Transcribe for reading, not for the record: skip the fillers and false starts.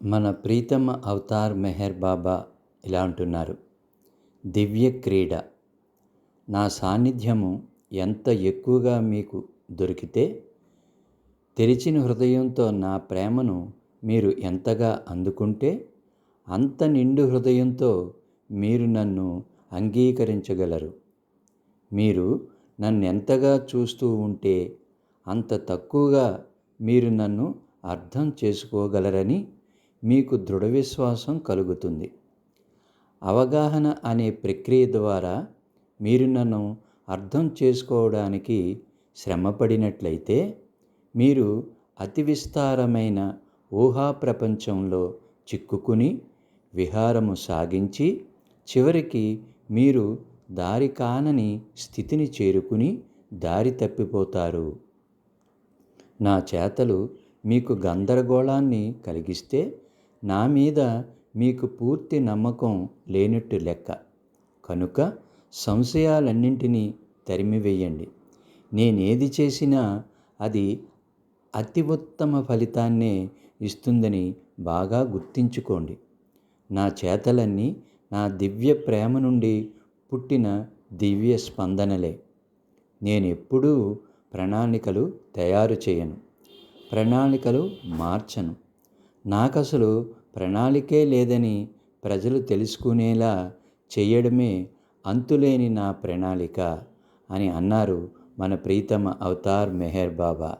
మన ప్రీతమ అవతార్ మెహర్ బాబా ఇలా అంటున్నారు. దివ్య క్రీడ. నా సాన్నిధ్యము ఎంత ఎక్కువగా మీకు దొరికితే, తెరిచిన హృదయంతో నా ప్రేమను మీరు ఎంతగా అందుకుంటే, అంత నిండు హృదయంతో మీరు నన్ను అంగీకరించగలరు. మీరు నన్నెంతగా చూస్తూ ఉంటే, అంత తక్కువగా మీరు నన్ను అర్థం చేసుకోగలరని మీకు దృఢ విశ్వాసం కలుగుతుంది. అవగాహన అనే ప్రక్రియ ద్వారా మీరు నన్ను అర్థం చేసుకోవడానికి శ్రమపడినట్లయితే, మీరు అతి విస్తారమైన ఊహా ప్రపంచంలో చిక్కుకుని విహారము సాగించి, చివరికి మీరు దారి కానని స్థితిని చేరుకుని దారి తప్పిపోతారు. నా చేతలు మీకు గందరగోళాన్ని కలిగిస్తే, నా మీద మీకు పూర్తి నమ్మకం లేనట్టు లెక్క. కనుక సంశయాలన్నింటినీ తరిమివేయండి. నేనేది చేసినా అది అతి ఉత్తమ ఫలితాన్నే ఇస్తుందని బాగా గుర్తుంచుకోండి. నా చేతలన్నీ నా దివ్య ప్రేమ నుండి పుట్టిన దివ్య స్పందనలే. నేనెప్పుడూ ప్రణాళికలు తయారు చేయను, ప్రణాళికలు మార్చను. నాకసలు ప్రణాళికే లేదని ప్రజలు తెలుసుకునేలా చేయడమే అంతులేని నా ప్రణాళిక అని అన్నారు మన ప్రీతమ అవతార్ మెహర్ బాబా.